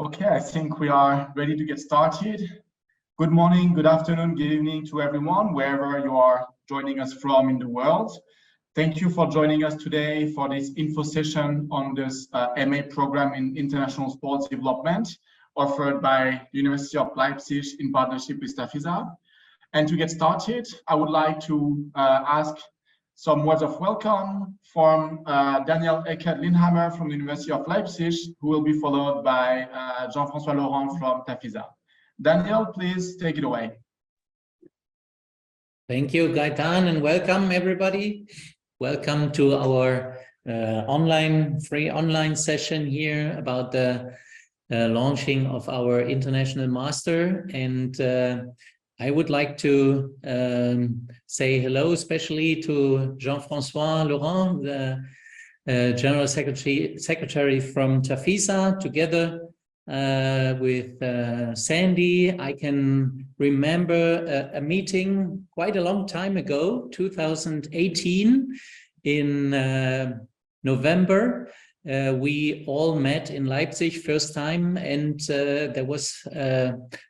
Okay, I think we are ready to get started. Good morning, good afternoon, good evening to everyone, wherever you are joining us from in the world. Thank you for joining us today for this info session on this MA program in International Sports Development offered by the University of Leipzig in partnership with TAFISA. And to get started, I would like to ask some words of welcome from Daniel Eckert-Lindhammer from the University of Leipzig, who will be followed by Jean-François Laurent from TAFISA. Daniel, please take it away. Thank you, Gaetan, and welcome everybody. Welcome to our free online session here about the launching of our international master. And I would like to say hello, especially to Jean-François Laurent, the General Secretary from TAFISA, together with Sandy. I can remember a meeting quite a long time ago, 2018, in November. We all met in Leipzig first time, and there was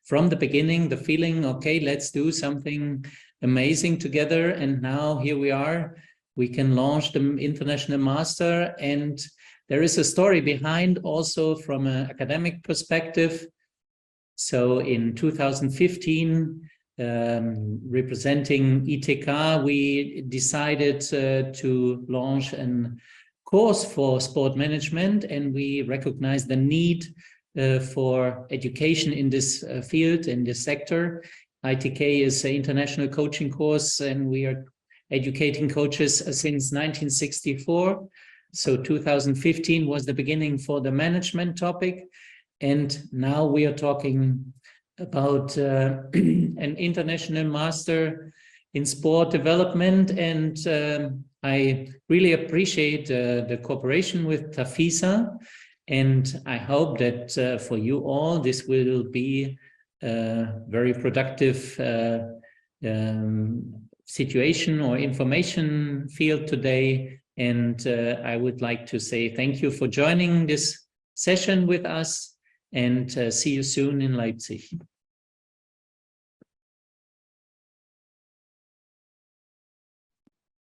from the beginning the feeling, okay, let's do something amazing together. And now here we are, we can launch the international master, and there is a story behind also from an academic perspective. So in 2015, representing ITK, we decided to launch an course for sport management, and we recognize the need for education in this field, in this sector. ITK is an international coaching course, and we are educating coaches since 1964. So 2015 was the beginning for the management topic. And now we are talking about an international master in sport development. And I really appreciate the cooperation with TAFISA, and I hope that for you all this will be a very productive situation or information field today. And I would like to say thank you for joining this session with us, and see you soon in Leipzig.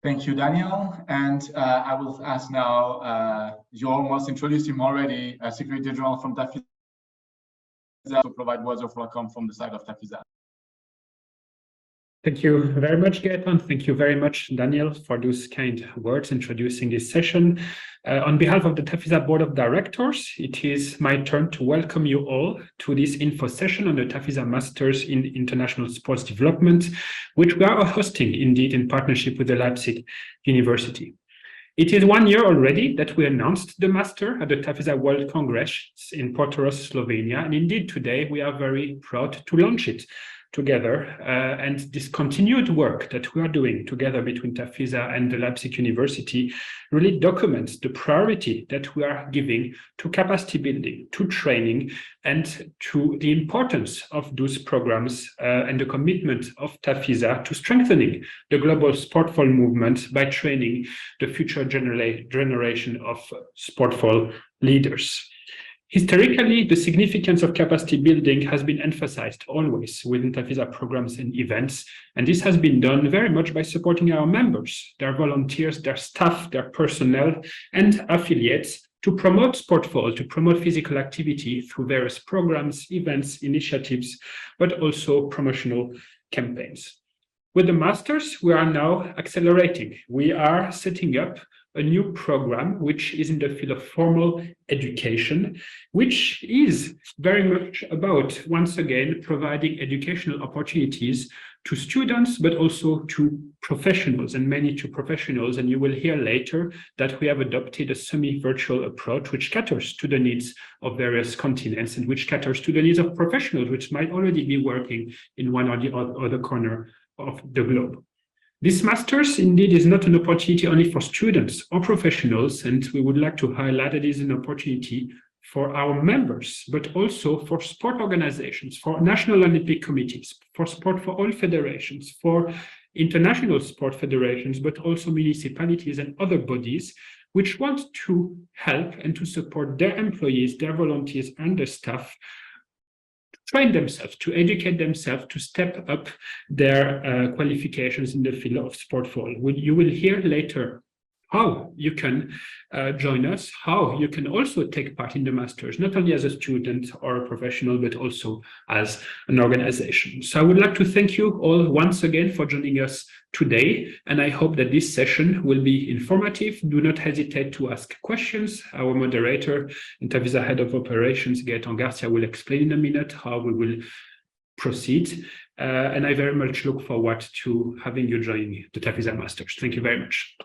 Thank you, Daniel. And I will ask now, you almost introduced him already, Secretary General from TAFISA, to provide words of welcome from the side of TAFISA. Thank you very much, Gaetan. Thank you very much, Daniel, for those kind words introducing this session. On behalf of the TAFISA Board of Directors, it is my turn to welcome you all to this info session on the TAFISA Masters in International Sports Development, which we are hosting indeed in partnership with the Leipzig University. It is 1 year already that we announced the Master at the TAFISA World Congress in Portorož, Slovenia, and indeed today we are very proud to launch it together, and this continued work that we are doing together between TAFISA and the Leipzig University really documents the priority that we are giving to capacity building, to training, and to the importance of those programs and the commitment of TAFISA to strengthening the global sportful movement by training the future generation of sportful leaders. Historically, the significance of capacity building has been emphasized always within TAFISA programs and events, and this has been done very much by supporting our members, their volunteers, their staff, their personnel, and affiliates to promote sportful, to promote physical activity through various programs, events, initiatives, but also promotional campaigns. With the Masters, we are now accelerating. We are setting up a new program which is in the field of formal education, which is very much about, once again, providing educational opportunities to students, but also to professionals, and many to professionals. And you will hear later that we have adopted a semi-virtual approach which caters to the needs of various continents and which caters to the needs of professionals, which might already be working in one or the other corner of the globe. This Masters indeed is not an opportunity only for students or professionals, and we would like to highlight that it is an opportunity for our members, but also for sport organizations, for national Olympic committees, for sport for all federations, for international sport federations, but also municipalities and other bodies which want to help and to support their employees, their volunteers, and the staff to train themselves, to educate themselves, to step up their qualifications in the field of sport for all. You will hear later how you can join us, how you can also take part in the Masters, not only as a student or a professional, but also as an organization. So I would like to thank you all once again for joining us today, and I hope that this session will be informative. Do not hesitate to ask questions. Our moderator and TAFISA Head of Operations, Gaetan Garcia, will explain in a minute how we will proceed. And I very much look forward to having you join the TAFISA Masters. Thank you very much.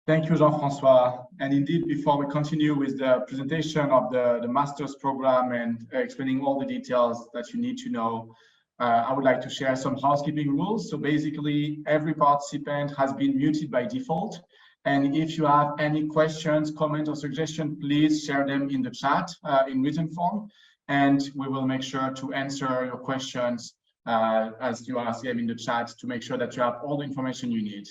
Thank you, Jean-François. And indeed, before we continue with the presentation of the master's program and explaining all the details that you need to know, I would like to share some housekeeping rules. So basically, every participant has been muted by default. And if you have any questions, comments, or suggestions, please share them in the chat in written form. And we will make sure to answer your questions as you ask them in the chat to make sure that you have all the information you need.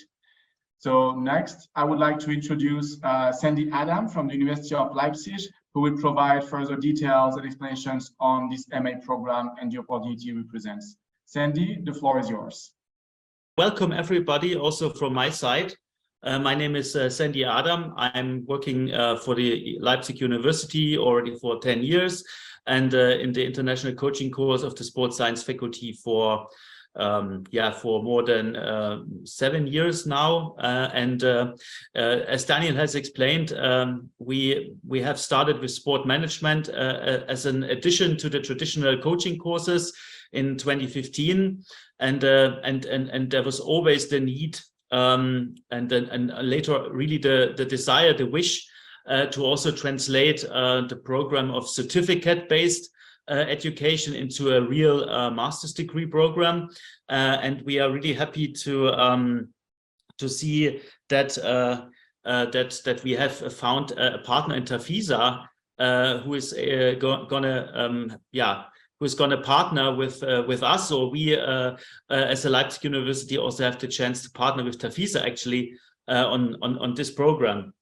So next, I would like to introduce Sandy Adam from the University of Leipzig, who will provide further details and explanations on this MA program and the opportunity it represents. Sandy, the floor is yours. Welcome, everybody, also from my side. My name is Sandy Adam. I'm working for the Leipzig University already for 10 years and in the international coaching course of the sports science faculty for more than 7 years now. As Daniel has explained, we have started with sport management as an addition to the traditional coaching courses in 2015, and there was always the need and later really the desire, the wish to also translate the program of certificate-based education into a real master's degree program, and we are really happy to see that that we have found a partner in TAFISA who is gonna partner with us. Or we as a Leipzig University also have the chance to partner with TAFISA actually on this program.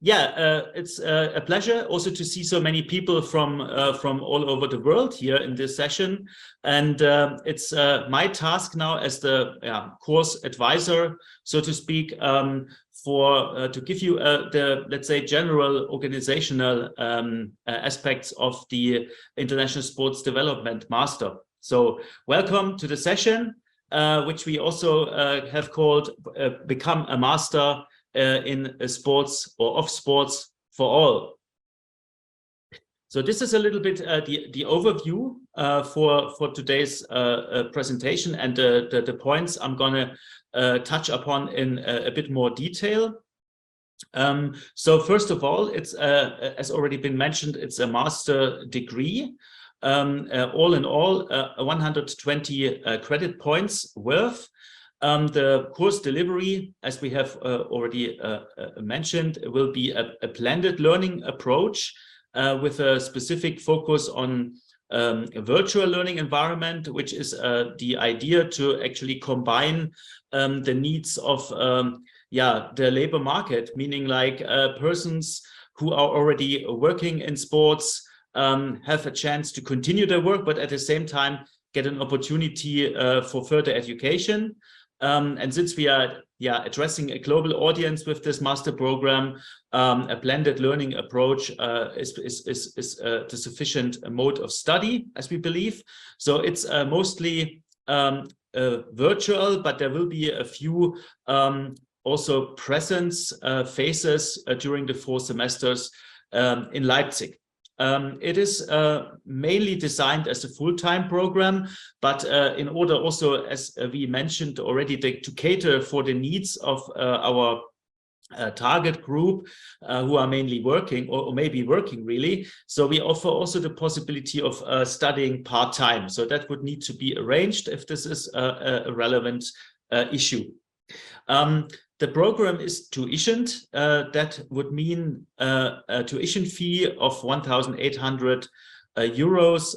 It's a pleasure also to see so many people from all over the world here in this session, and it's my task now as the course advisor, so to speak, to give you the, let's say, general organizational aspects of the International Sports Development Master. So welcome to the session, which we also have called Become a Master in sports or of sports for all. So this is a little bit the overview for today's presentation and the points I'm gonna touch upon in a bit more detail. So first of all, it's as already been mentioned, it's a master degree. All in all, 120 credit points worth. The course delivery, as we have already mentioned, will be a blended learning approach with a specific focus on a virtual learning environment, which is the idea to actually combine the needs of the labor market, meaning like persons who are already working in sports have a chance to continue their work, but at the same time get an opportunity for further education. And since we are addressing a global audience with this master program, a blended learning approach is the sufficient mode of study, as we believe. So it's mostly virtual, but there will be a few also presence phases during the 4 semesters in Leipzig. It is mainly designed as a full-time program, but in order also, as we mentioned already, to cater for the needs of our target group who are mainly working or maybe working really. So we offer also the possibility of studying part-time. So that would need to be arranged if this is a relevant issue. The program is tuitioned. That would mean a tuition fee of 1,800 euros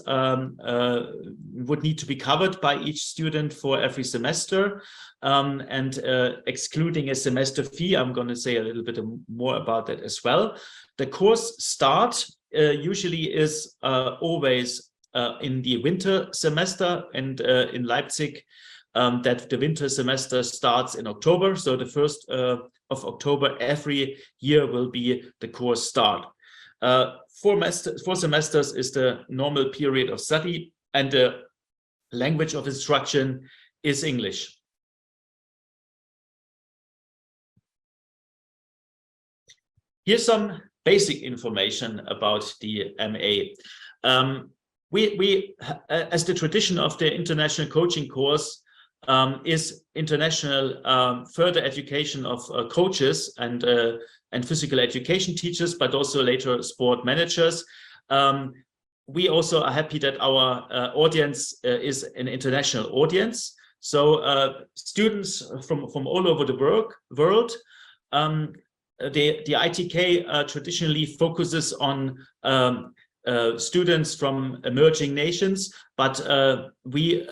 would need to be covered by each student for every semester. And excluding a semester fee, I'm going to say a little bit more about that as well. The course start usually is always in the winter semester, and in Leipzig, that the winter semester starts in October. So the 1st of October every year will be the course start. 4 semesters is the normal period of study, and the language of instruction is English. Here's some basic information about the MA. As the tradition of the international coaching course is international further education of coaches and physical education teachers, but also later sport managers. We also are happy that our audience is an international audience. So students from all over the world. The ITK traditionally focuses on students from emerging nations, but we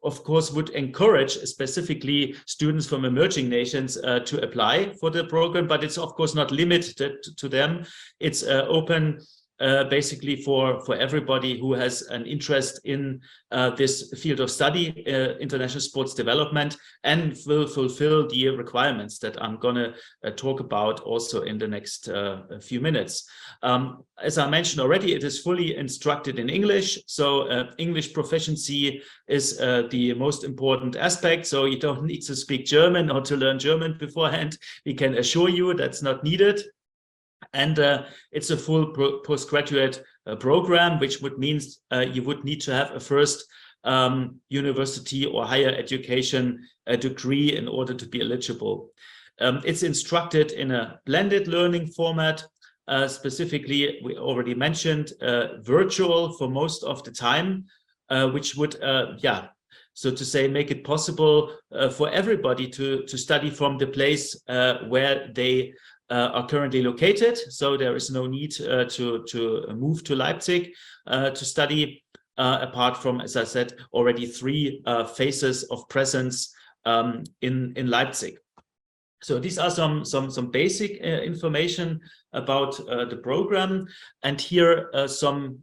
of course would encourage specifically students from emerging nations to apply for the program, but it's of course not limited to them. It's open basically for everybody who has an interest in this field of study, international sports development, and will fulfill the requirements that I'm going to talk about also in the next few minutes. As I mentioned already, it is fully instructed in English. So English proficiency is the most important aspect. So you don't need to speak German or to learn German beforehand. We can assure you that's not needed. And it's a full postgraduate program, which would mean you would need to have a first university or higher education degree in order to be eligible. It's instructed in a blended learning format. Specifically, we already mentioned virtual for most of the time, which would, so to say, make it possible for everybody to study from the place where they are currently located. So there is no need to move to Leipzig to study, apart from, as I said, already 3 phases of presence in Leipzig. So these are some basic information about the program, and here some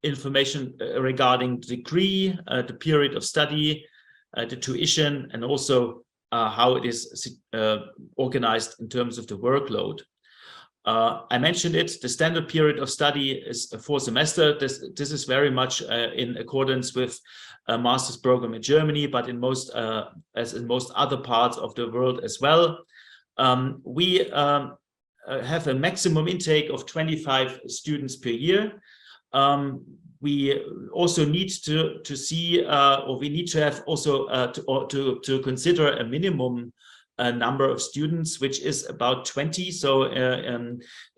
information regarding the degree, the period of study, the tuition, and also how it is organized in terms of the workload. I mentioned it, the standard period of study is 4 semesters. This is very much in accordance with a master's program in Germany, but in most, as in most other parts of the world as well. We have a maximum intake of 25 students per year. We also need to see, or we need to have also to consider a minimum number of students, which is about 20. So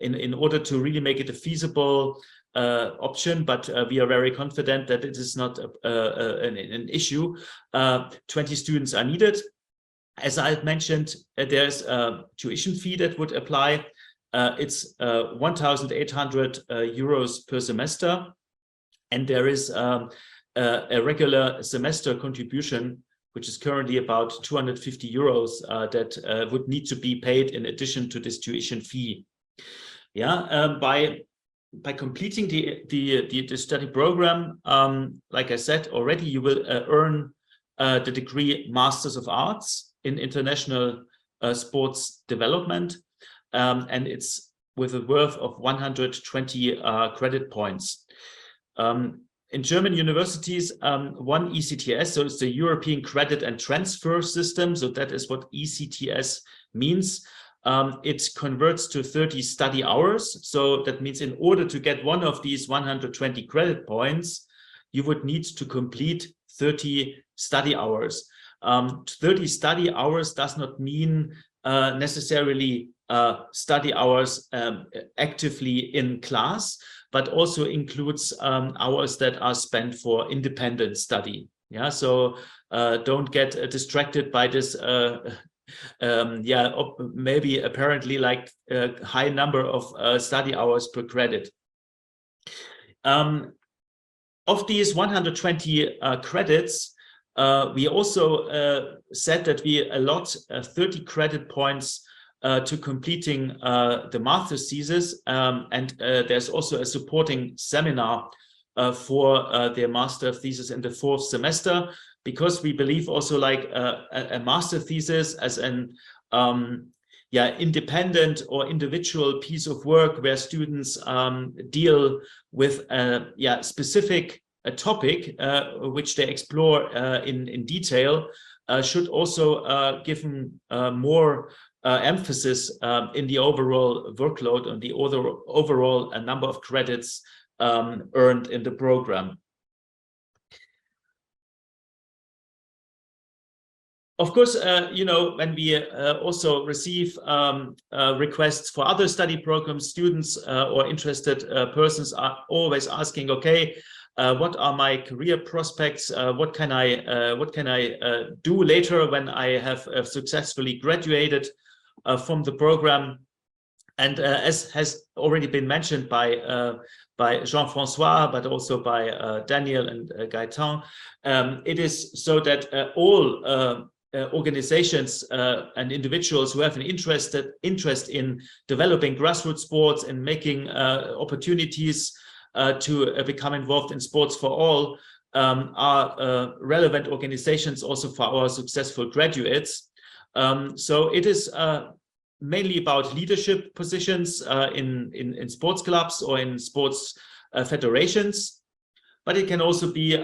in order to really make it a feasible option, but we are very confident that it is not an issue. 20 students are needed. As I had mentioned, there's a tuition fee that would apply. It's 1,800 euros per semester. And there is a regular semester contribution, which is currently about 250 euros that would need to be paid in addition to this tuition fee. Yeah, by completing the study program, like I said already, you will earn the degree Masters of Arts in International Sports Development, and it's with a worth of 120 credit points. In German universities, one ECTS, so it's the European Credit and Transfer System, so that is what ECTS means. It converts to 30 study hours. So that means in order to get one of these 120 credit points, you would need to complete 30 study hours. 30 study hours does not mean necessarily study hours actively in class, but also includes hours that are spent for independent study. Yeah, so don't get distracted by this maybe apparently like a high number of study hours per credit. Of these 120 credits, we also said that we allot 30 credit points to completing the master's thesis, and there's also a supporting seminar for their master thesis in the 4th semester, because we believe also like a master thesis as an independent or individual piece of work where students deal with a specific topic which they explore in detail, should also give more emphasis in the overall workload and the overall number of credits earned in the program. Of course, when we also receive requests for other study programs, students or interested persons are always asking, okay, what are my career prospects? What can I do later when I have successfully graduated from the program? And as has already been mentioned by Jean-François, but also by Daniel and Gaëtan, it is so that all organizations and individuals who have an interest in developing grassroots sports and making opportunities to become involved in sports for all are relevant organizations also for our successful graduates. So it is mainly about leadership positions in sports clubs or in sports federations, but it can also be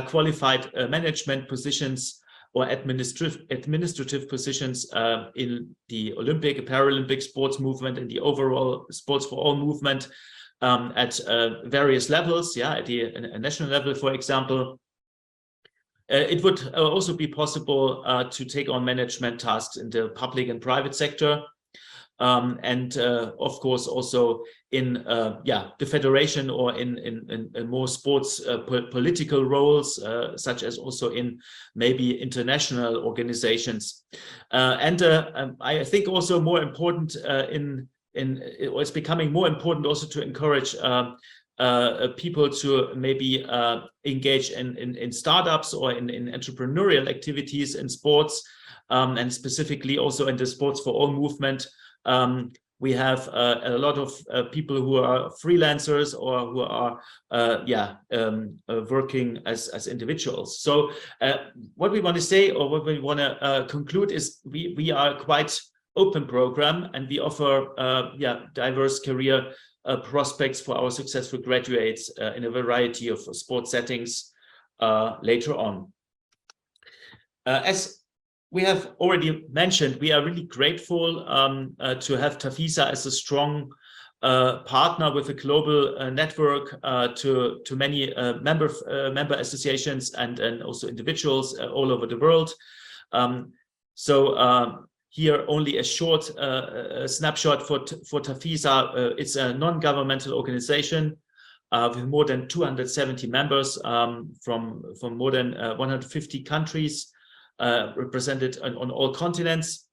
qualified management positions or administrative positions in the Olympic and Paralympic sports movement and the overall sports for all movement at various levels, at the national level, for example. It would also be possible to take on management tasks in the public and private sector. And of course also in the federation or in more sports political roles, such as also in maybe international organizations. And I think also more important it's becoming more important also to encourage people to maybe engage in startups or in entrepreneurial activities in sports, and specifically also in the sports for all movement. We have a lot of people who are freelancers or who are working as individuals. So what we want to say, or what we want to conclude, is we are quite open program, and we offer diverse career prospects for our successful graduates in a variety of sports settings later on. As we have already mentioned, we are really grateful to have TAFISA as a strong partner with a global network to many member associations and also individuals all over the world. Here only a short snapshot for TAFISA. It's a non-governmental organization with more than 270 members from more than 150 countries, represented on all continents.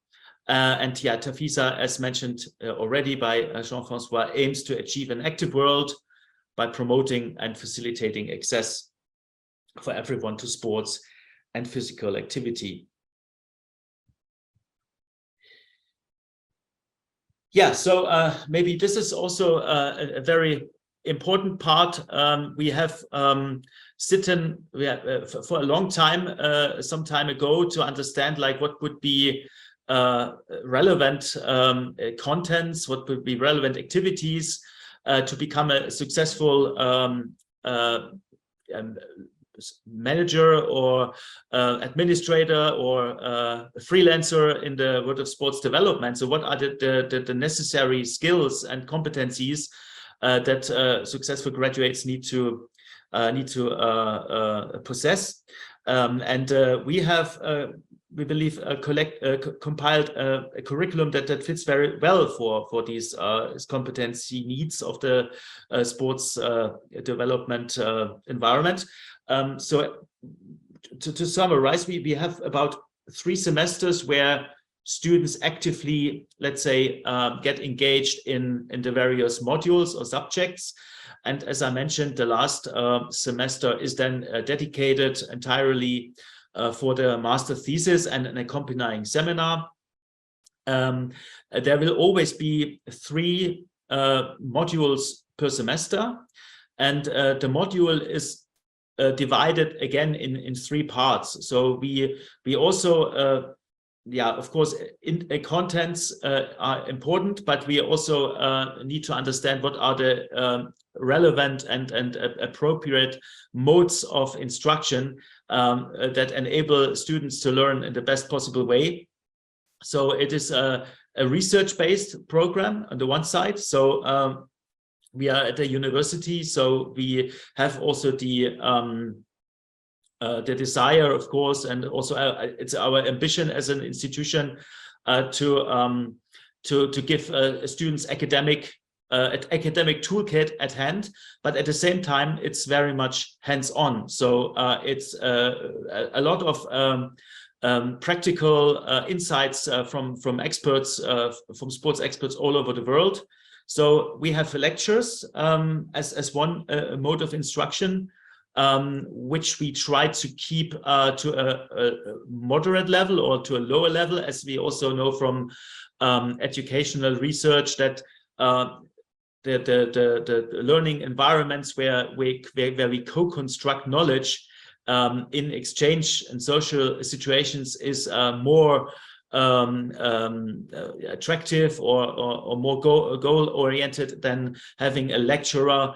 And TAFISA, as mentioned already by Jean-François, aims to achieve an active world by promoting and facilitating access for everyone to sports and physical activity. So maybe this is also a very important part. We have sitten for a long time, some time ago, to understand like what would be relevant contents, what would be relevant activities to become a successful manager or administrator or freelancer in the world of sports development. So what are the necessary skills and competencies that successful graduates need to possess? We have, we believe, compiled a curriculum that fits very well for these competency needs of the sports development environment. So to summarize, we have about 3 semesters where students actively, let's say, get engaged in the various modules or subjects. And as I mentioned, the last semester is then dedicated entirely for the master thesis and an accompanying seminar. There will always be 3 modules per semester, and the module is divided again in 3 parts. So we also of course, contents are important, but we also need to understand what are the relevant and appropriate modes of instruction that enable students to learn in the best possible way. So it is a research-based program on the one side. So we are at a university, so we have also the desire, of course, and also it's our ambition as an institution to give students academic toolkit at hand, but at the same time it's very much hands-on. So it's a lot of practical insights from experts, from sports experts all over the world. So we have lectures as one mode of instruction, which we try to keep to a moderate level or to a lower level, as we also know from educational research that the learning environments where we co-construct knowledge in exchange and social situations is more attractive or more goal-oriented than having a lecturer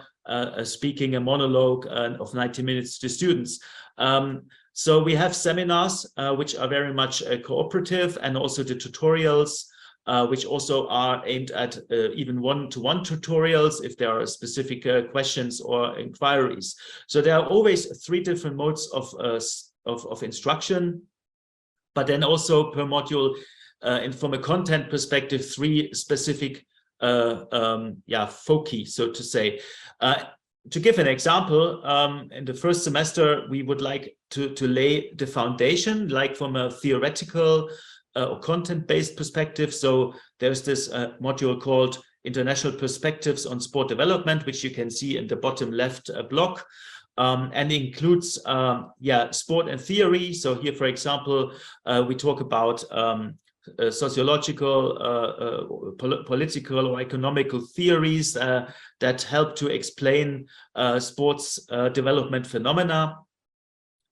speaking a monologue of 90 minutes to students. So we have seminars which are very much cooperative, and also the tutorials which also are aimed at even one-to-one tutorials if there are specific questions or inquiries. So there are always 3 different modes of instruction, but then also per module, and from a content perspective, 3 specific foci, so to say. To give an example, in the first semester, we would like to lay the foundation, like from a theoretical or content-based perspective. So there's this module called International Perspectives on Sport Development, which you can see in the bottom left block, and includes sport and theory. So here, for example, we talk about sociological, political or economical theories that help to explain sports development phenomena.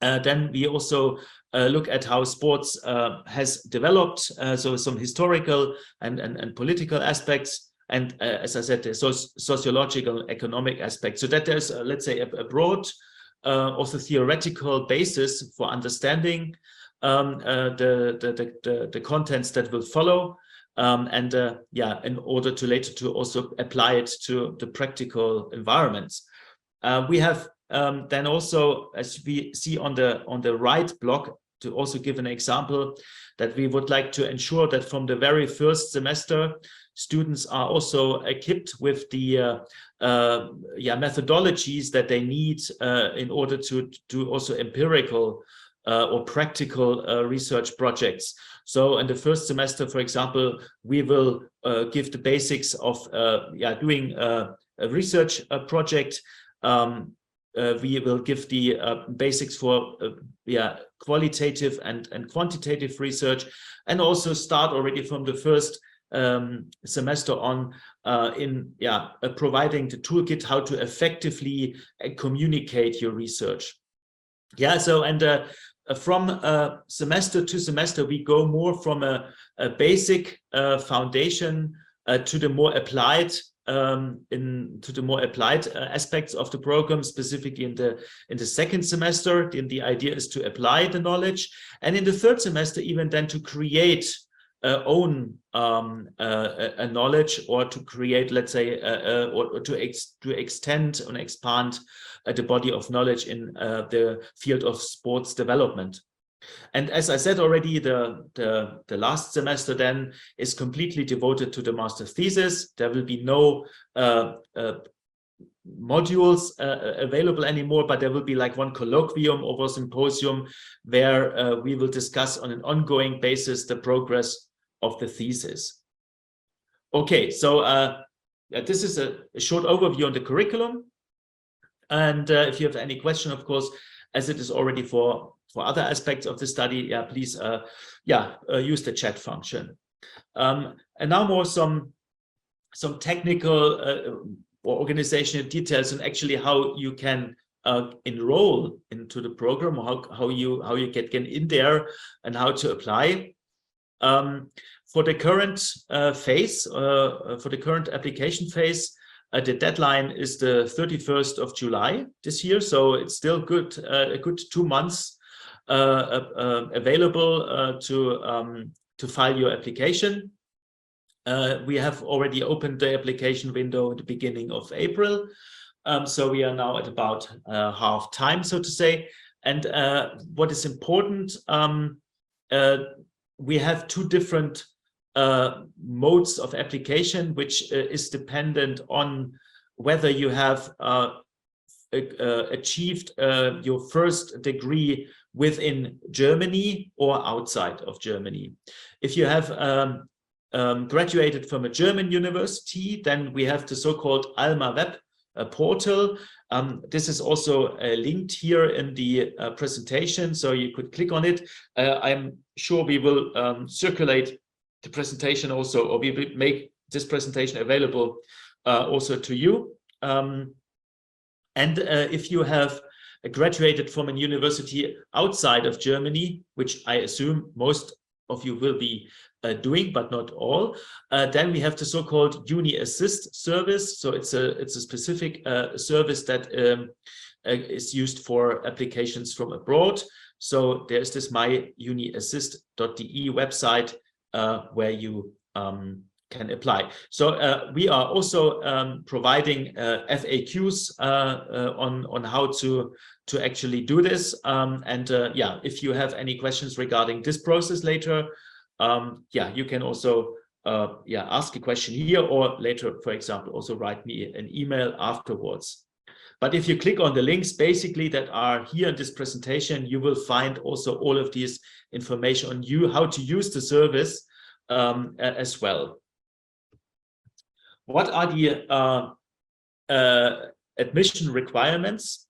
Then we also look at how sports has developed, so some historical and political aspects, and as I said, the sociological, economic aspects, so that there's, let's say, a broad, also theoretical basis for understanding the contents that will follow, and in order to later to also apply it to the practical environments. We have then also, as we see on the right block, to also give an example, that we would like to ensure that from the very first semester, students are also equipped with the methodologies that they need in order to do also empirical or practical research projects. So in the first semester, for example, we will give the basics of doing a research project. We will give the basics for qualitative and quantitative research, and also start already from the first semester on in providing the toolkit how to effectively communicate your research. So and from semester to semester, we go more from a basic foundation to the more applied aspects of the program, specifically in the second semester. Then the idea is to apply the knowledge, and in the third semester, even then to create own a knowledge, or to create, let's say, or to extend and expand the body of knowledge in the field of sports development. And as I said already, the last semester then is completely devoted to the master thesis. There will be no modules available anymore, but there will be like one colloquium or symposium where we will discuss on an ongoing basis the progress of the thesis. Okay, so this is a short overview on the curriculum. And if you have any question, of course, as it is already for other aspects of the study, please use the chat function. And now more some technical or organizational details on actually how you can enroll into the program, or how you get in there and how to apply. For the current phase, for the current application phase, the deadline is the 31st of July this year, so it's still good, a good 2 months available to file your application. We have already opened the application window at the beginning of April, so we are now at about half time, so to say. And what is important, we have 2 different modes of application, which is dependent on whether you have achieved your first degree within Germany or outside of Germany. If you have graduated from a German university, then we have the so-called Alma Web portal. This is also linked here in the presentation, so you could click on it. I'm sure we will circulate the presentation also, or we will make this presentation available also to you. And if you have graduated from a university outside of Germany, which I assume most of you will be doing, but not all, then we have the so-called Uni Assist service. So it's a specific service that is used for applications from abroad. So there's this myuniassist.de website where you can apply. So we are also providing FAQs on how to actually do this. If you have any questions regarding this process later, you can also ask a question here, or later, for example, also write me an email afterwards. But if you click on the links basically that are here in this presentation, you will find also all of these information on how to use the service as well. What are the admission requirements?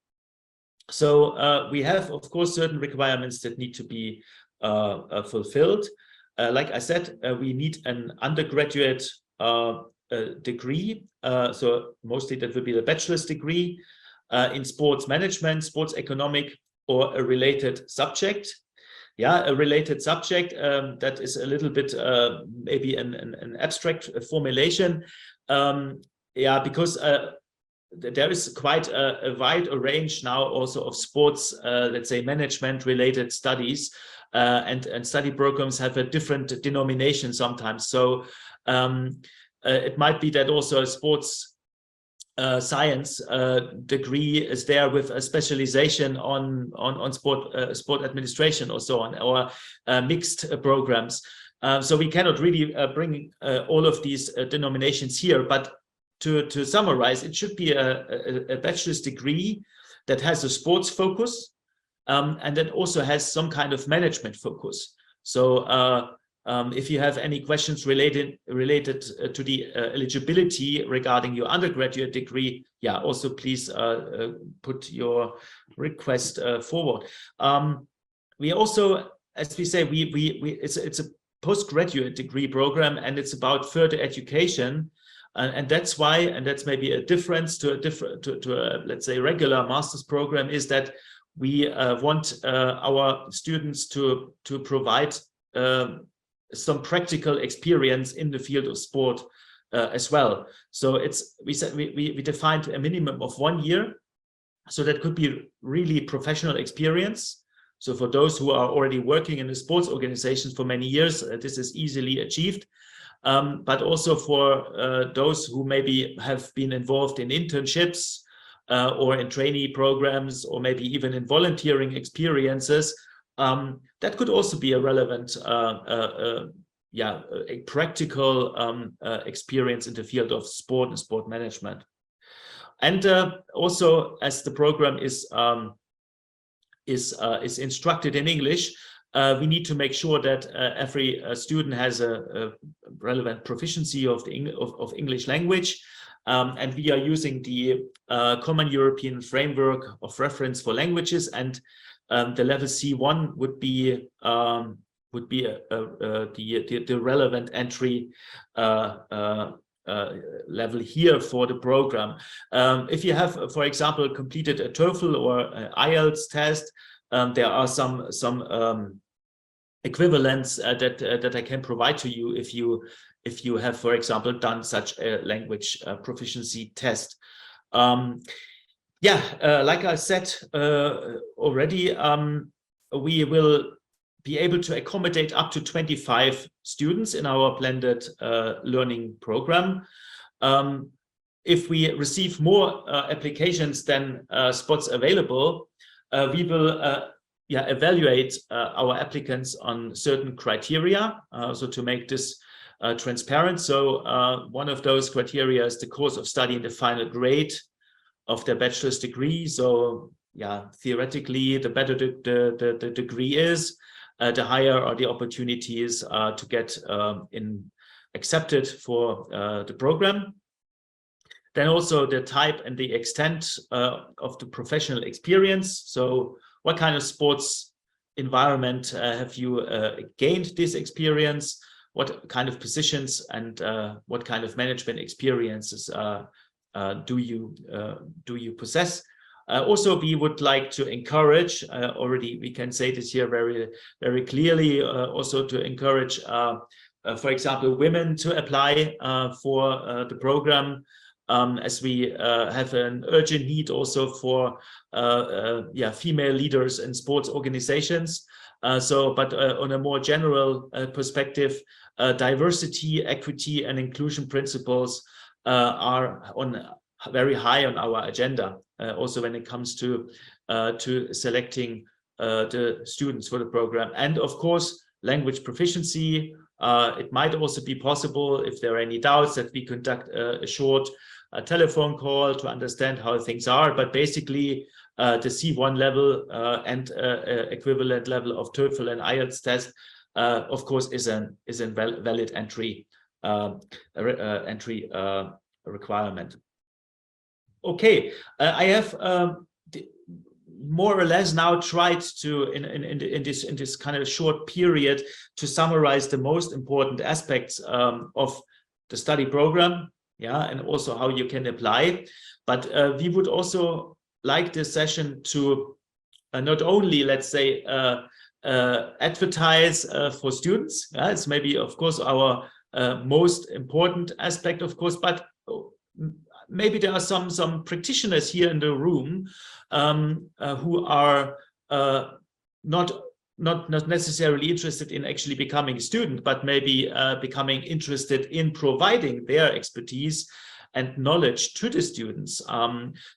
So we have, of course, certain requirements that need to be fulfilled. Like I said, we need an undergraduate degree. So mostly that will be the bachelor's degree in sports management, sports economic, or a related subject. Yeah, a related subject, that is a little bit maybe an abstract formulation. Because there is quite a wide range now also of sports, let's say, management related studies, and study programs have a different denomination sometimes. So it might be that also a sports science degree is there with a specialization on sport administration or so on, or mixed programs. So we cannot really bring all of these denominations here, but to summarize, it should be a bachelor's degree that has a sports focus, and that also has some kind of management focus. So if you have any questions related to the eligibility regarding your undergraduate degree, also please put your request forward. We also, as we say, it's a postgraduate degree program, and it's about further education, and that's why, and that's maybe a difference to a let's say regular master's program, is that we want our students to provide some practical experience in the field of sport as well. So we defined a minimum of 1 year, so that could be really professional experience. So for those who are already working in the sports organizations for many years, this is easily achieved. But also for those who maybe have been involved in internships or in trainee programs, or maybe even in volunteering experiences, that could also be a relevant, a practical experience in the field of sport and sport management. And also, as the program is instructed in English, we need to make sure that every student has a relevant proficiency of English language. And we are using the Common European Framework of Reference for Languages, and the level C1 would be the relevant entry level here for the program. If you have, for example, completed a TOEFL or IELTS test, there are some equivalents that I can provide to you if you have, for example, done such a language proficiency test. Like I said already, we will be able to accommodate up to 25 students in our blended learning program. If we receive more applications than spots available, we will evaluate our applicants on certain criteria, so to make this transparent. So one of those criteria is the course of study in the final grade of their bachelor's degree. So theoretically, the better the degree is, the higher are the opportunities to get accepted for the program. Then also the type and the extent of the professional experience. So what kind of sports environment have you gained this experience? What kind of positions and what kind of management experiences do you possess? Also, we would like to encourage, already we can say this here very, very clearly, also to encourage, for example, women to apply for the program, as we have an urgent need also for female leaders in sports organizations. But on a more general perspective, diversity, equity, and inclusion principles are very high on our agenda. Also when it comes to selecting the students for the program. And of course, language proficiency. It might also be possible, if there are any doubts, that we conduct a short telephone call to understand how things are. But basically, the C1 level and equivalent level of TOEFL and IELTS test, of course, is a valid entry requirement. Okay, I have more or less now tried to, in this kind of short period, to summarize the most important aspects of the study program, and also how you can apply. But we would also like this session to not only, let's say, advertise for students. It's maybe, of course, our most important aspect, of course, but maybe there are some practitioners here in the room who are not necessarily interested in actually becoming a student, but maybe becoming interested in providing their expertise and knowledge to the students.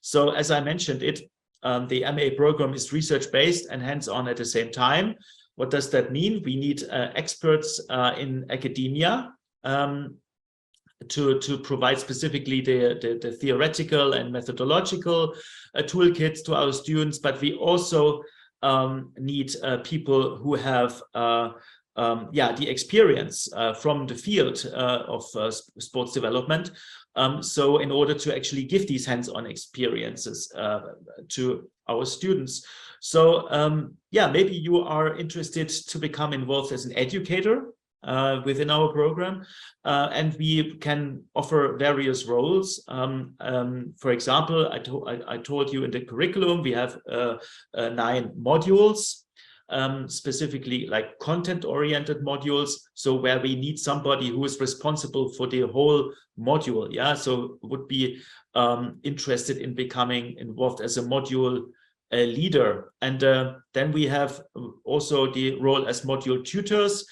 So as I mentioned, the MA program is research-based and hands-on at the same time. What does that mean? We need experts in academia to provide specifically the theoretical and methodological toolkits to our students, but we also need people who have the experience from the field of sports development. So in order to actually give these hands-on experiences to our students. So maybe you are interested to become involved as an educator within our program, and we can offer various roles. For example, I told you in the curriculum we have 9 modules, specifically like content-oriented modules. So where we need somebody who is responsible for the whole module. So would be interested in becoming involved as a module leader. And then we have also the role as module tutors,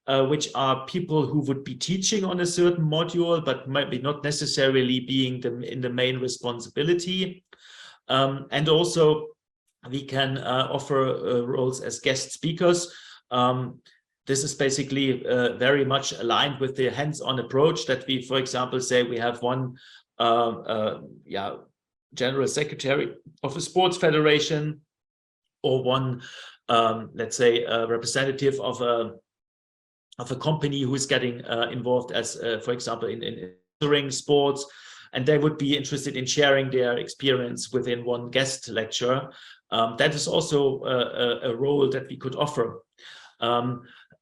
which are people who would be teaching on a certain module, but maybe not necessarily being in the main responsibility. And also we can offer roles as guest speakers. This is basically very much aligned with the hands-on approach that we, for example, say we have one general secretary of a sports federation, or one let's say, a representative of a company who is getting involved as, for example, in sports, and they would be interested in sharing their experience within one guest lecture. That is also a role that we could offer.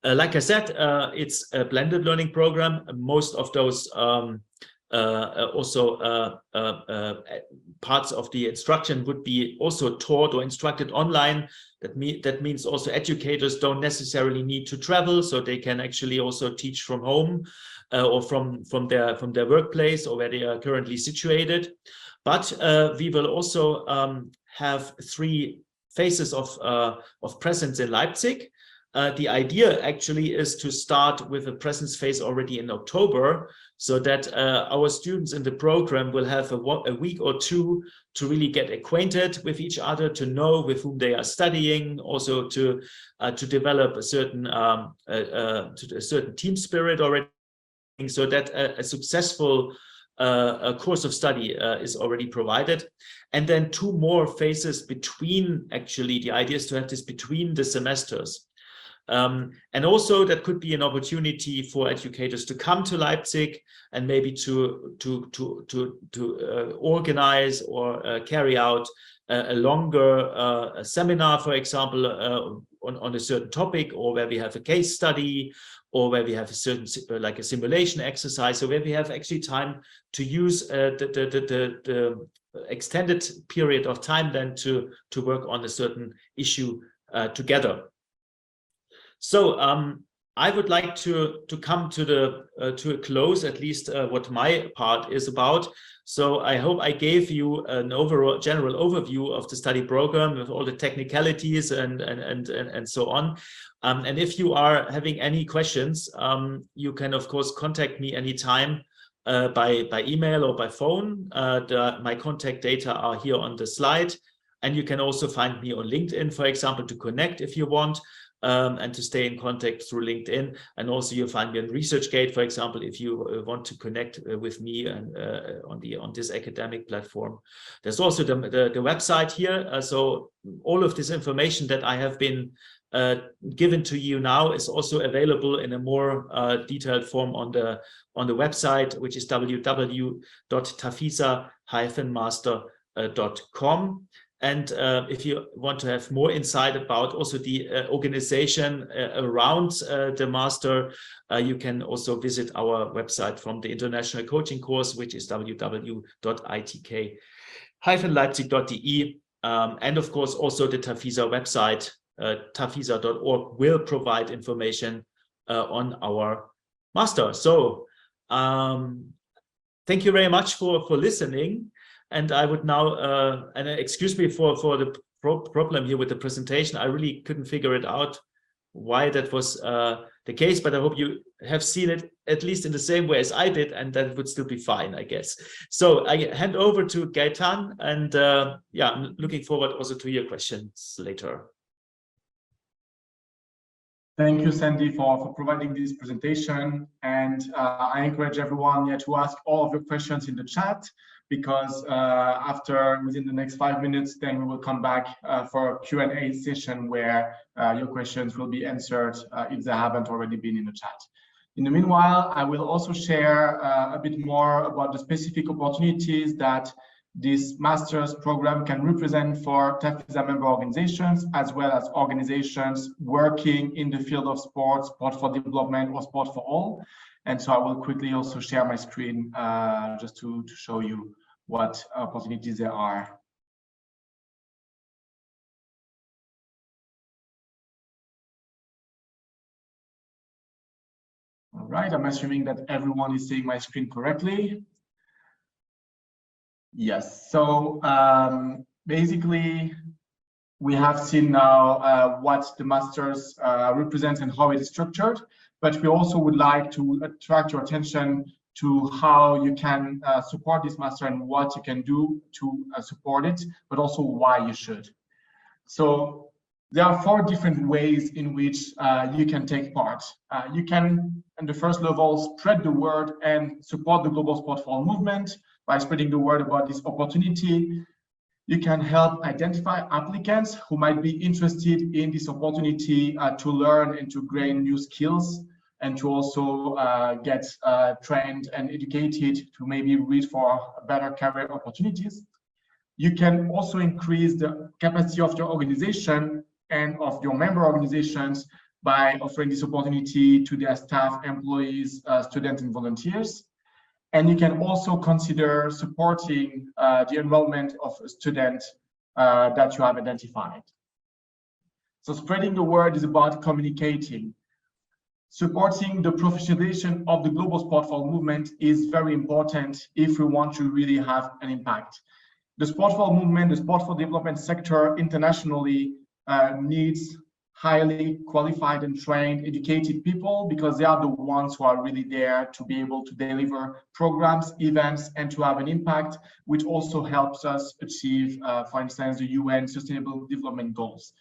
Like I said, it's a blended learning program. Most of those parts of the instruction would be also taught or instructed online. That means also educators don't necessarily need to travel, so they can actually also teach from home or from their workplace or where they are currently situated. But we will also have 3 phases of presence in Leipzig. The idea actually is to start with a presence phase already in October, so that our students in the program will have a week or 2 to really get acquainted with each other, to know with whom they are studying, also to develop a certain team spirit already, so that a successful course of study is already provided. And then 2 more phases between, actually the idea is to have this between the semesters. And also that could be an opportunity for educators to come to Leipzig and maybe to organize or carry out a longer seminar, for example, on a certain topic, or where we have a case study, or where we have a certain like a simulation exercise, so where we have actually time to use the extended period of time then to work on a certain issue together. So I would like to come to a close, at least what my part is about. So I hope I gave you an overall general overview of the study program with all the technicalities and so on. And if you are having any questions, you can of course contact me anytime by email or by phone. My contact data are here on the slide, and you can also find me on LinkedIn, for example, to connect if you want. And to stay in contact through LinkedIn. And also you'll find me on ResearchGate, for example, if you want to connect with me and on this academic platform. There's also the website here. So all of this information that I have been given to you now is also available in a more detailed form on the website, which is www.tafisa-master.com. And if you want to have more insight about also the organization around the master, you can also visit our website from the international coaching course, which is www.itk-leipzig.de. And of course, also the TAFISA website, tafisa.org, will provide information on our master. So thank you very much for listening. And I would now, and excuse me for the problem here with the presentation. I really couldn't figure it out why that was the case, but I hope you have seen it at least in the same way as I did, and that would still be fine, I guess. So I hand over to Gaetan, and yeah, I'm looking forward also to your questions later. Thank you, Sandy, for providing this presentation. And I encourage everyone to ask all of your questions in the chat, because within the next 5 minutes, then we will come back for a Q&A session where your questions will be answered if they haven't already been in the chat. In the meanwhile, I will also share a bit more about the specific opportunities that this master's program can represent for TAFISA member organizations, as well as organizations working in the field of sports, sport for development, or sport for all. And so I will quickly also share my screen just to show you what opportunities there are. All right, I'm assuming that everyone is seeing my screen correctly. Yes, so basically, we have seen now what the masters represents and how it is structured, but we also would like to attract your attention to how you can support this master and what you can do to support it, but also why you should. So there are 4 different ways in which you can take part. You can, in the first level, spread the word and support the global sport for all movement by spreading the word about this opportunity. You can help identify applicants who might be interested in this opportunity to learn and to gain new skills, and to also get trained and educated to maybe reach for better career opportunities. You can also increase the capacity of your organization and of your member organizations by offering this opportunity to their staff, employees, students, and volunteers. And you can also consider supporting the enrollment of a student that you have identified. So spreading the word is about communicating. Supporting the professionalization of the global sport for all movement is very important if we want to really have an impact. The sport for all movement, the sport for development sector internationally needs highly qualified and trained, educated people, because they are the ones who are really there to be able to deliver programs, events, and to have an impact, which also helps us achieve, for instance, the UN Sustainable Development Goals.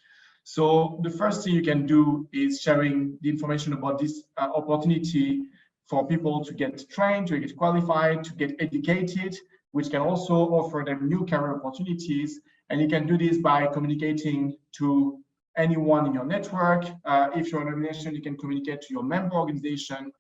So the first thing you can do is sharing the information about this opportunity for people to get trained, to get qualified, to get educated, which can also offer them new career opportunities. And you can do this by communicating to anyone in your network. If you're an organization, you can communicate to your member organization,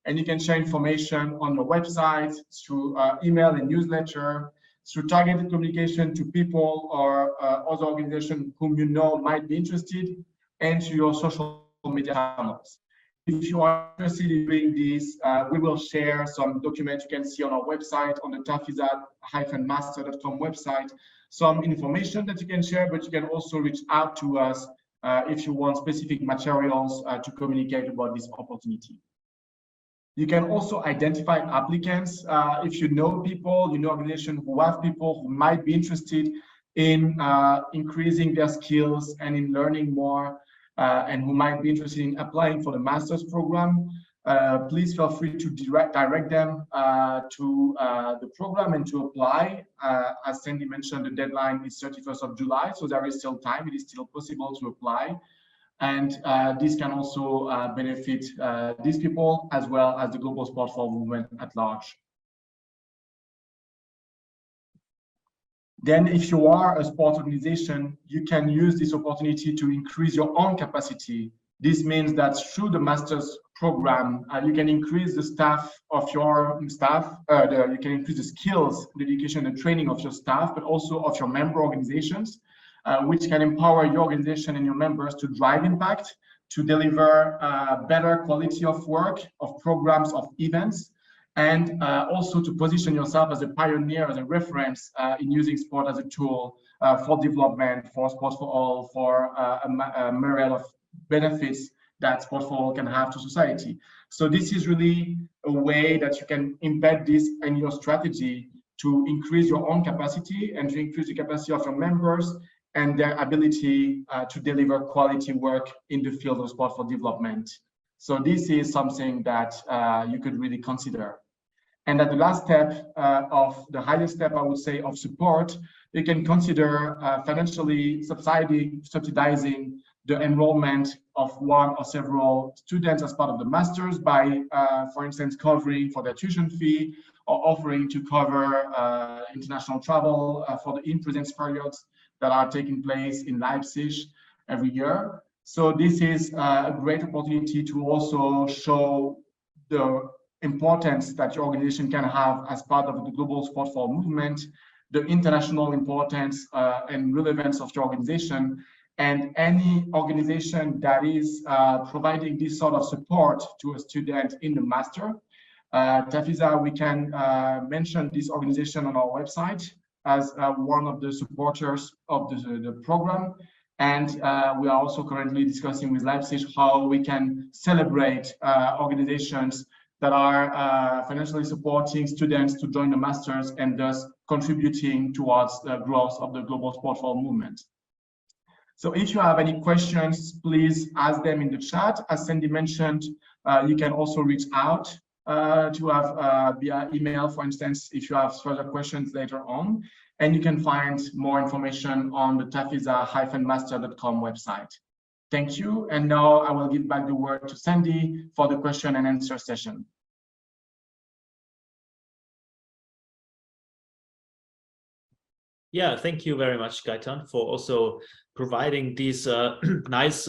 and you can share information on your website, through email and newsletter, through targeted communication to people or other organizations whom you know might be interested, and to your social media channels. If you are interested in doing this, we will share some documents you can see on our website, on the TAFISA-master.com website, some information that you can share, but you can also reach out to us if you want specific materials to communicate about this opportunity. You can also identify applicants. If you know people, you know organizations who have people who might be interested in increasing their skills and in learning more, and who might be interested in applying for the master's program, please feel free to direct them to the program and to apply. As Sandy mentioned, the deadline is 31st of July, so there is still time. It is still possible to apply. And this can also benefit these people as well as the global sport for all movement at large. Then if you are a sports organization, you can use this opportunity to increase your own capacity. This means that through the master's program, you can increase the staff of your staff, you can increase the skills, the education and training of your staff, but also of your member organizations, which can empower your organization and your members to drive impact, to deliver better quality of work, of programs, of events, and also to position yourself as a pioneer, as a reference in using sport as a tool for development, for sports for all, for a myriad of benefits that sport for all can have to society. So this is really a way that you can embed this in your strategy to increase your own capacity and to increase the capacity of your members and their ability to deliver quality work in the field of sport for development. So this is something that you could really consider. And at the last step of the highest step, I would say, of support, you can consider financially subsidizing the enrollment of one or several students as part of the master's by, for instance, covering for their tuition fee or offering to cover international travel for the in-presence periods that are taking place in Leipzig every year. So this is a great opportunity to also show the importance that your organization can have as part of the global sport for all movement, the international importance and relevance of your organization, and any organization that is providing this sort of support to a student in the master. TAFISA, we can mention this organization on our website as one of the supporters of the program. And we are also currently discussing with Leipzig how we can celebrate organizations that are financially supporting students to join the masters and thus contributing towards the growth of the global sport for all movement. So if you have any questions, please ask them in the chat. As Sandy mentioned, you can also reach out to have via email, for instance, if you have further questions later on. And you can find more information on the tafisa-master.com website. Thank you. And now I will give back the word to Sandy for the question and answer session. Yeah, thank you very much, Gaitan, for also providing these nice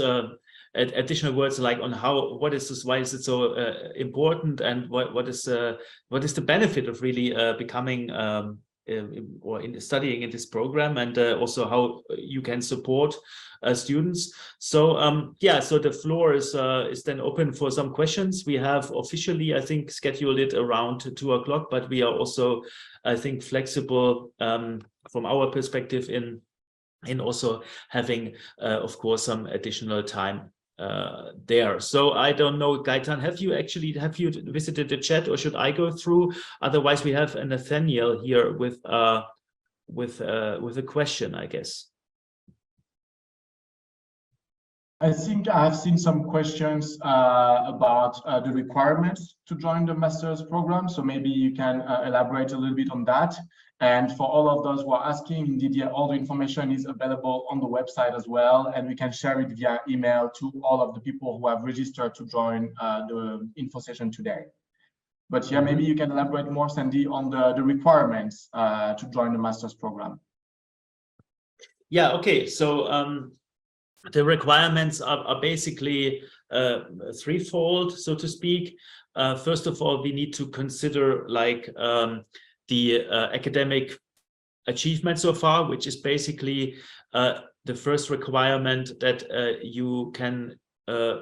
additional words like on what is this, why is it so important, and what is the benefit of really becoming or in studying in this program, and also how you can support students. So yeah, so the floor is then open for some questions. We have officially, I think, scheduled it around 2 o'clock, but we are also, I think, flexible from our perspective in also having, of course, some additional time there. So I don't know, Gaitan, have you visited the chat, or should I go through? Otherwise, we have Nathaniel here with a question, I guess. I think I have seen some questions about the requirements to join the master's program. So maybe you can elaborate a little bit on that. And for all of those who are asking, indeed, yeah, all the information is available on the website as well. And we can share it via email to all of the people who have registered to join the info session today. But yeah, maybe you can elaborate more, Sandy, on the requirements to join the master's program. Yeah, okay. So the requirements are basically threefold, so to speak. First of all, we need to consider like the academic achievement so far, which is basically the first requirement that you can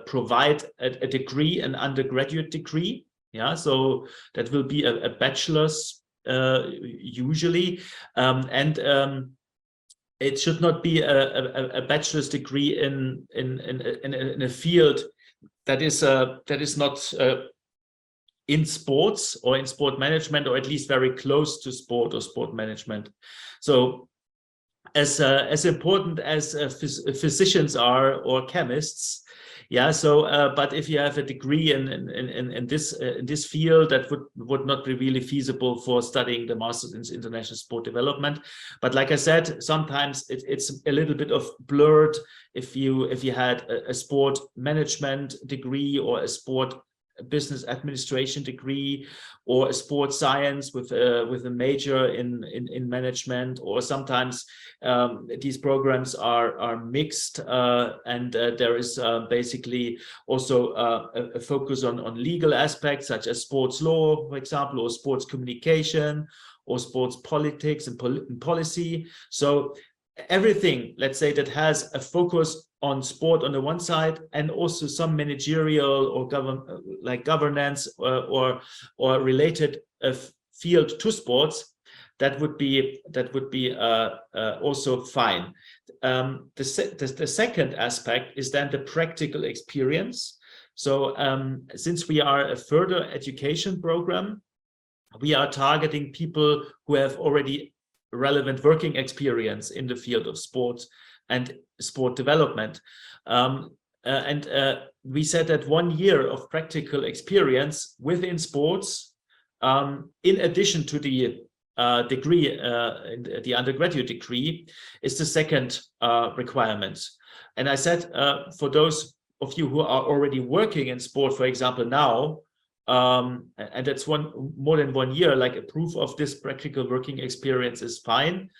provide a degree, an undergraduate degree. Yeah, so that will be a bachelor's usually, and it should not be a bachelor's degree in a field that is not in sports or in sport management, or at least very close to sport or sport management. So as important as physicians are, or chemists, yeah. So but if you have a degree in this field, that would not be really feasible for studying the master's in international sport development. But like I said, sometimes it's a little bit of blurred if you had a sport management degree, or a sport business administration degree, or a sports science with a major in management, or sometimes these programs are mixed, and there is basically also a focus on legal aspects such as sports law, for example, or sports communication, or sports politics and policy. So everything, let's say, that has a focus on sport on the one side, and also some managerial or governance or related field to sports, that would be also fine. The second aspect is then the practical experience. So since we are a further education program, we are targeting people who have already relevant working experience in the field of sports and sport development. And we said that 1 year of practical experience within sports, in addition to the degree, the undergraduate degree, is the second requirement. And I said, for those of you who are already working in sport, for example, now, and that's more than 1 year, like a proof of this practical working experience is fine.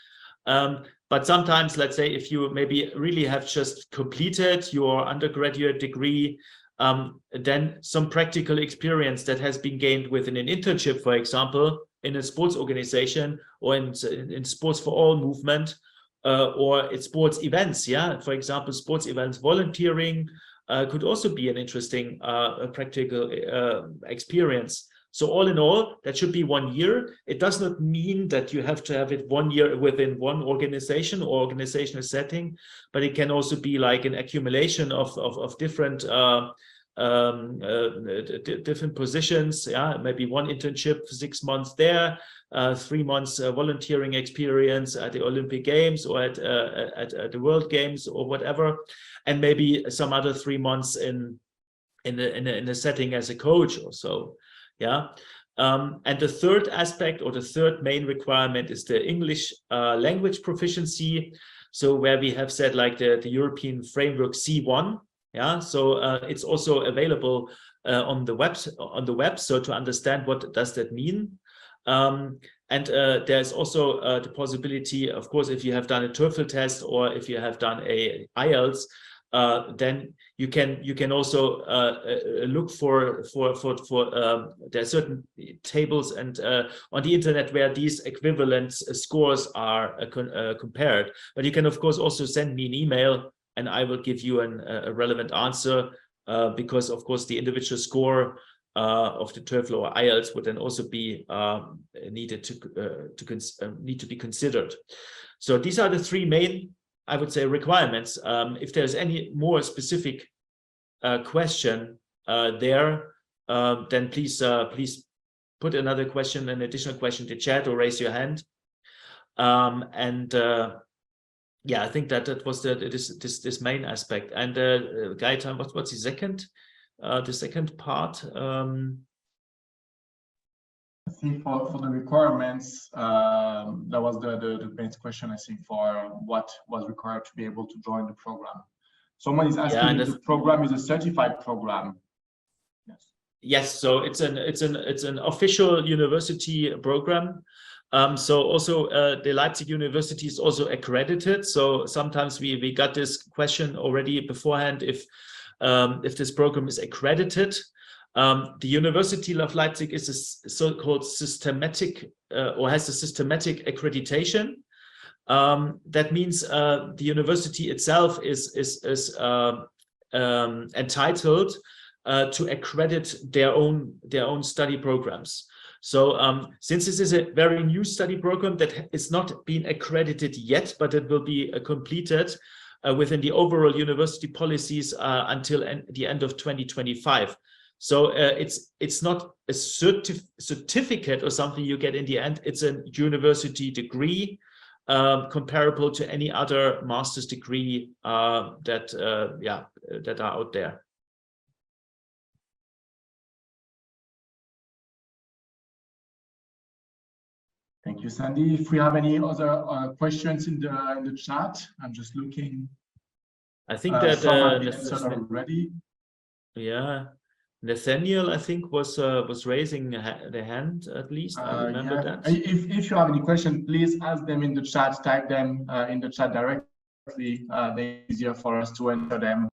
But sometimes, let's say, if you maybe really have just completed your undergraduate degree, then some practical experience that has been gained within an internship, for example, in a sports organization, or in Sports for All movement, or in sports events, yeah, for example, sports events volunteering, could also be an interesting practical experience. So all in all, that should be 1 year. It does not mean that you have to have it 1 year within one organization or organizational setting, but it can also be like an accumulation of different different positions. Yeah, maybe one internship for 6 months there, 3 months volunteering experience at the Olympic Games, or at the World Games, or whatever, and maybe some other 3 months in a setting as a coach or so. Yeah. And the third aspect, or the third main requirement, is the English language proficiency. So where we have said like the European framework C1. Yeah, so it's also available on the web. So to understand what does that mean, And there's also the possibility, of course, if you have done a TOEFL test or if you have done a IELTS, then you can also look for there are certain tables and on the internet where these equivalent scores are compared. But you can of course also send me an email and I will give you a relevant answer, because of course the individual score of the TOEFL or IELTS would then also be need to be considered. So these are the three main, I would say, requirements. If there's any more specific question there, then please put another question, an additional question to chat or raise your hand. Yeah, I think that was this main aspect. And Gaetan, what's the second? The second part. I think for the requirements, that was the main question, I think, for what was required to be able to join the program. Someone is asking if the program is a certified program. Yes. Yes, so it's an official university program. So also the Leipzig University is also accredited. So sometimes we got this question already beforehand if this program is accredited. The University of Leipzig is a so-called systematic or has a systematic accreditation. That means the university itself is entitled to accredit their own study programs. So since this is a very new study program that is not being accredited yet, but it will be completed within the overall university policies until the end of 2025. So it's not a certificate or something you get in the end. It's a university degree comparable to any other master's degree that are out there. Thank you, Sandy. If we have any other questions in the chat, I'm just looking. I think that some have been answered already. Yeah, Nathaniel, I think was raising the hand at least. I remember that. If you have any questions, please ask them in the chat. Type them in the chat directly. They're easier for us to answer them.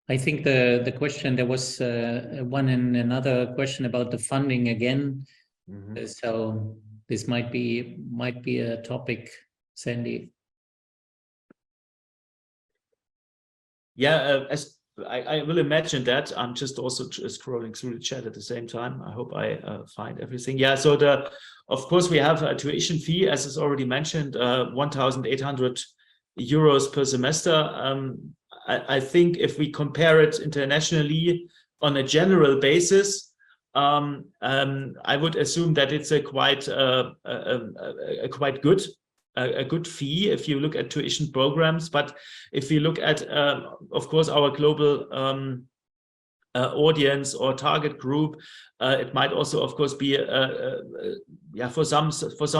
I think the question, there was one and another question about the funding again. Mm-hmm. So this might be a topic, Sandy. Yeah, as I will imagine that. I'm just also scrolling through the chat at the same time. I hope I find everything. Yeah, so of course we have a tuition fee, as is already mentioned, 1,800 euros per semester. I think if we compare it internationally on a general basis, I would assume that it's a quite good fee if you look at tuition programs. But if you look at, of course, our global audience or target group, it might also, of course, be for some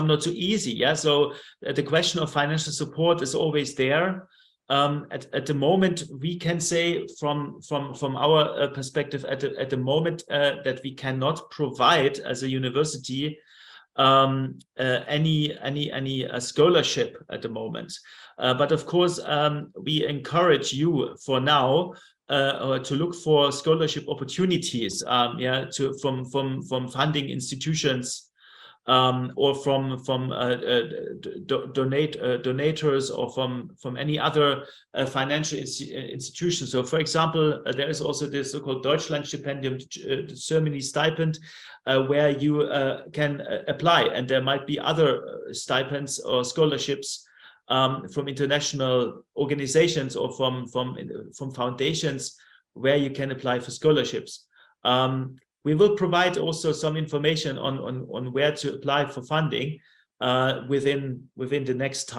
not so easy. Yeah, so the question of financial support is always there. At the moment, we can say from our perspective at the moment that we cannot provide as a university any scholarship at the moment. But of course, we encourage you for now to look for scholarship opportunities, from funding institutions. Or from donators or from any other financial institution. So, for example, there is also this so-called Deutschlandstipendium, the Germany stipend, where you can apply, and there might be other stipends or scholarships from international organizations or from foundations where you can apply for scholarships. We will provide also some information on where to apply for funding within the next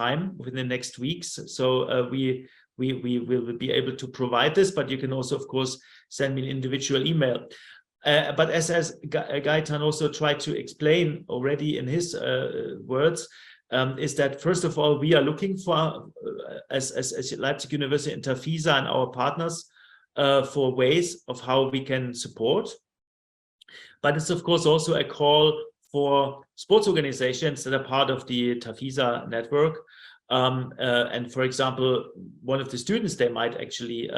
weeks. So we will be able to provide this, but you can also, of course, send me an individual email. But as Gaetan also tried to explain already in his words, is that first of all, we are looking for, as Leipzig University and TAFISA and our partners, for ways of how we can support. But it's of course also a call for sports organizations that are part of the TAFISA network. And for example, one of the students they might actually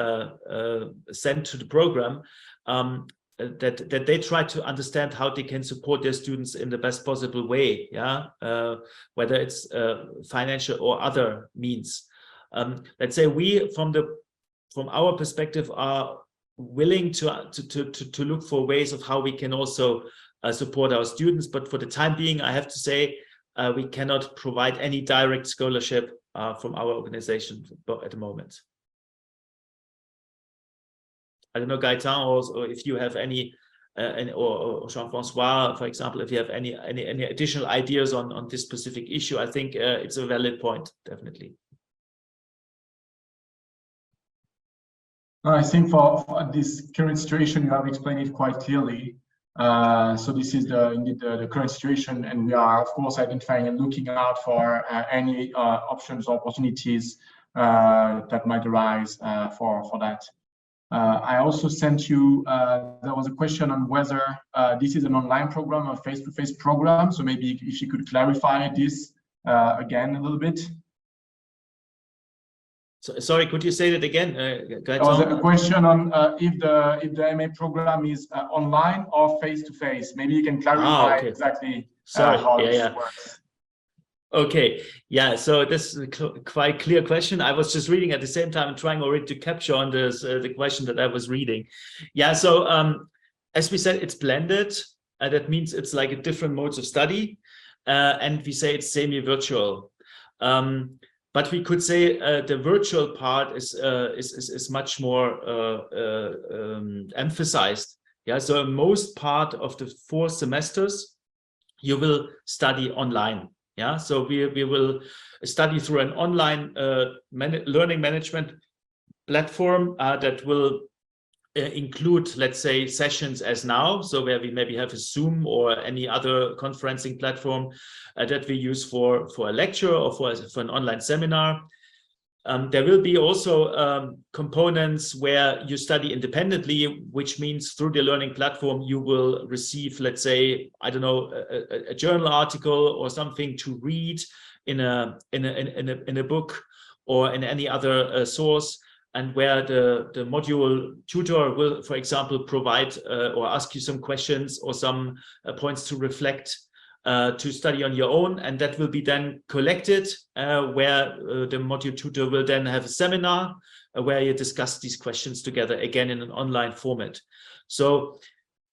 send to the program, that they try to understand how they can support their students in the best possible way, whether it's financial or other means. Let's say we, from our perspective, are willing to look for ways of how we can also support our students, but for the time being, I have to say, we cannot provide any direct scholarship from our organization at the moment. I don't know, Gaetan, or if you have any, or Jean-François, for example, if you have any additional ideas on this specific issue, I think it's a valid point, definitely. I think for this current situation, you have explained it quite clearly. So this is indeed the current situation, and we are, of course, identifying and looking out for any options or opportunities that might arise for that. I also sent you, there was a question on whether this is an online program or face-to-face program. So maybe if you could clarify this again a little bit. So, sorry, could you say that again? There was a question on if the MA program is online or face-to-face. Maybe you can clarify exactly how this works. Okay, yeah, so this is a quite clear question. I was just reading at the same time and trying already to capture on this the question that I was reading. Yeah, so as we said, it's blended. That means it's like a different modes of study, and we say it's semi-virtual. But we could say the virtual part is much more emphasized. Yeah, so most part of the 4 semesters you will study online. Yeah, so we will study through an online learning management platform that will include, let's say, sessions as now, so where we maybe have a Zoom or any other conferencing platform that we use for a lecture or for an online seminar. There will be also components where you study independently, which means through the learning platform you will receive, let's say, I don't know, a journal article or something to read in a book or in any other source, and where the module tutor will, for example, provide or ask you some questions or some points to reflect, to study on your own, and that will be then collected, where the module tutor will then have a seminar where you discuss these questions together, again in an online format. So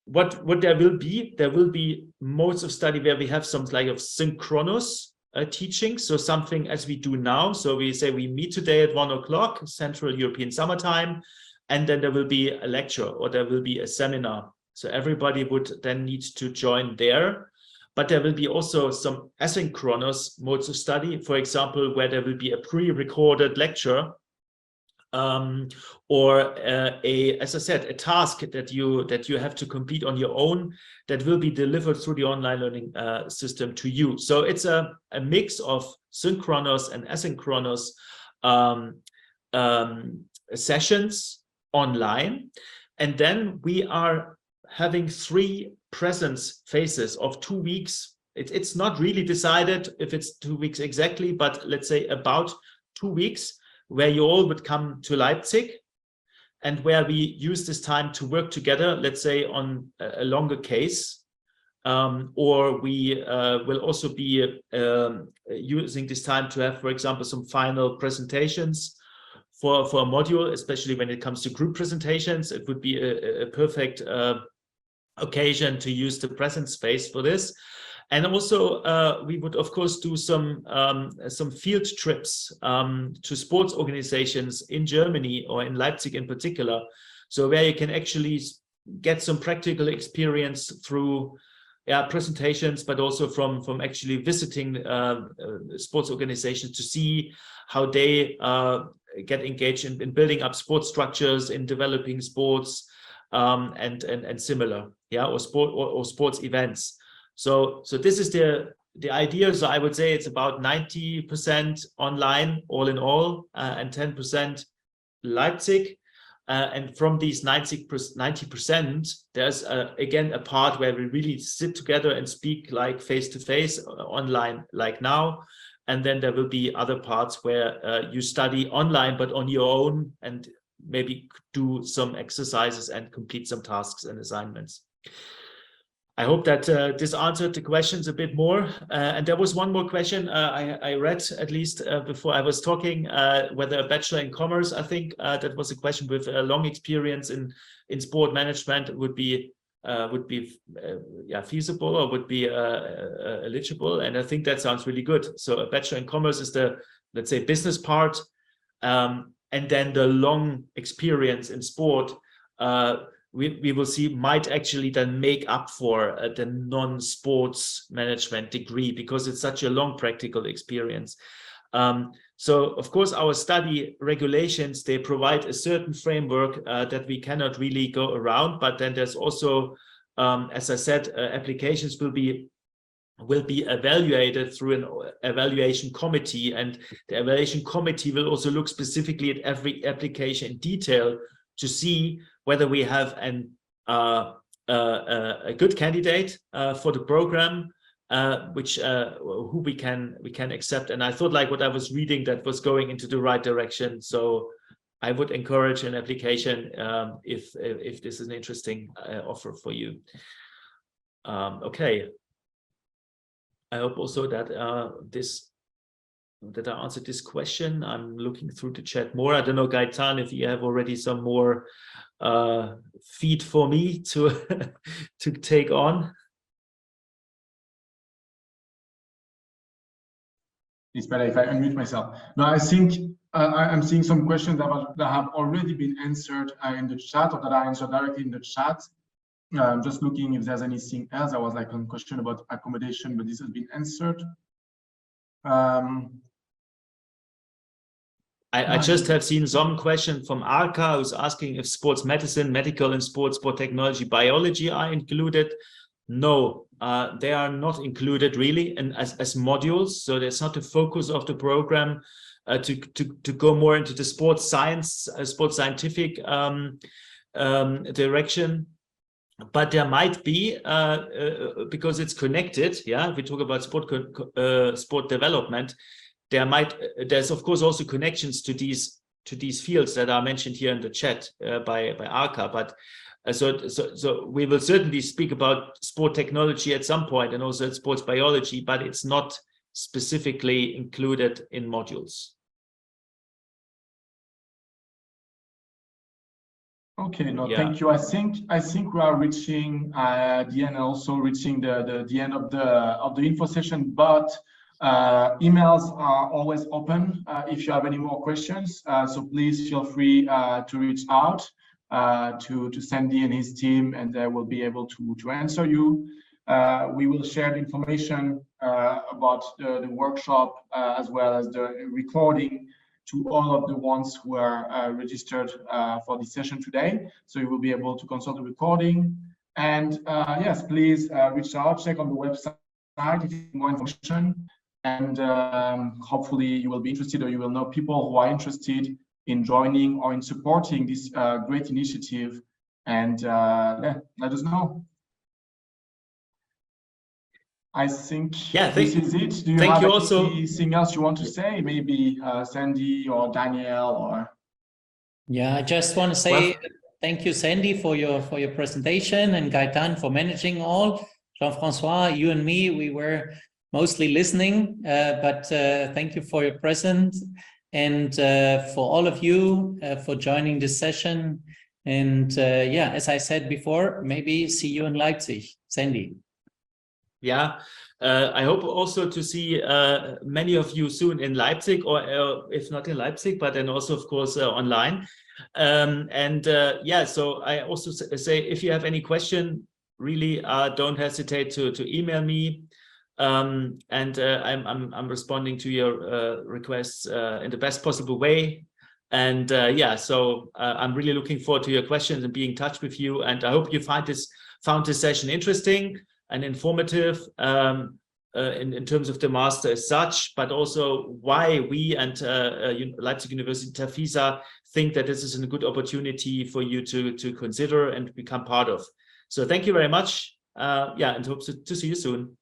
what there will be modes of study where we have some like of synchronous teaching, so something as we do now. So we say we meet today at 1 o'clock Central European Summertime, and then there will be a lecture or there will be a seminar. So everybody would then need to join there. But there will be also some asynchronous modes of study, for example, where there will be a pre-recorded lecture, or as I said, a task that you have to complete on your own that will be delivered through the online learning system to you. So it's a mix of synchronous and asynchronous sessions online, and then we are having 3 presence phases of 2 weeks. It's not really decided if it's 2 weeks exactly, but let's say about 2 weeks, where you all would come to Leipzig and where we use this time to work together, let's say on a longer case, or we will also be using this time to have, for example, some final presentations for a module, especially when it comes to group presentations. It would be a perfect occasion to use the present space for this. And also we would of course do some field trips to sports organizations in Germany or in Leipzig in particular, so where you can actually get some practical experience through presentations, but also from actually visiting sports organizations to see how they get engaged in building up sports structures, in developing sports, and similar, or sports events. So this is the idea. So I would say it's about 90% online all in all, and 10% Leipzig. And from these 90%, there's again a part where we really sit together and speak like face-to-face online like now. And then there will be other parts where you study online, but on your own, and maybe do some exercises and complete some tasks and assignments. I hope that this answered the questions a bit more. And there was one more question I read, at least before I was talking, whether a bachelor in commerce, I think that was a question with a long experience in sport management would be feasible or would be eligible. And I think that sounds really good. So a bachelor in commerce is the, let's say, business part. And then the long experience in sport, we will see might actually then make up for the non-sports management degree, because it's such a long practical experience. So of course our study regulations, they provide a certain framework that we cannot really go around, but then there's also, as I said, applications will be evaluated through an evaluation committee, and the evaluation committee will also look specifically at every application in detail to see whether we have a good candidate for the program, who we can accept. And I thought, like, what I was reading, that was going into the right direction. So I would encourage an application if this is an interesting offer for you. Okay. I hope also that that I answered this question. I'm looking through the chat more. I don't know, Gaetan, if you have already some more feed for me to to take on. It's better if I unmute myself. No, I think I'm seeing some questions that have already been answered in the chat, or that I answered directly in the chat. I'm just looking if there's anything else. There was like a question about accommodation, but this has been answered. I just have seen some question from Arka, who's asking if sports medicine, medical and sport technology, biology are included. No, they are not included really as modules. So there's not a focus of the program to go more into the sports science, sports scientific direction. But there might be, because it's connected, yeah, if we talk about sport development, there's of course also connections to these fields that are mentioned here in the chat by Arka. But so we will certainly speak about sport technology at some point, and also sports biology, but it's not specifically included in modules. Okay, no, yeah. Thank you. I think we are reaching the end, also reaching the end of the info session, but emails are always open if you have any more questions. So please feel free to reach out to Sandy and his team, and they will be able to answer you. We will share the information about the workshop as well as the recording to all of the ones who are registered for this session today. So you will be able to consult the recording. And yes, please reach out, check on the website if you need more information. And hopefully you will be interested, or you will know people who are interested in joining or in supporting this great initiative. And yeah, let us know. I think this is it. Do you have anything else you want to say? Maybe Sandy or Daniel or? Yeah, I just want to say thank you, Sandy, for your presentation, and Gaetan for managing all. Jean-Francois, you and me, we were mostly listening, but thank you for your presence, and for all of you for joining this session. And yeah, as I said before, maybe see you in Leipzig. Sandy. Yeah, I hope also to see many of you soon in Leipzig, or if not in Leipzig, but then also, of course, online. Yeah, so I also say, if you have any question, really don't hesitate to email me. I'm responding to your requests in the best possible way. And yeah, so I'm really looking forward to your questions and being in touch with you. And I hope you found this session interesting and informative. in terms of the master as such, but also why we and Leipzig University TAFISA think that this is a good opportunity for you to consider and become part of. So thank you very much. And hope to see you soon.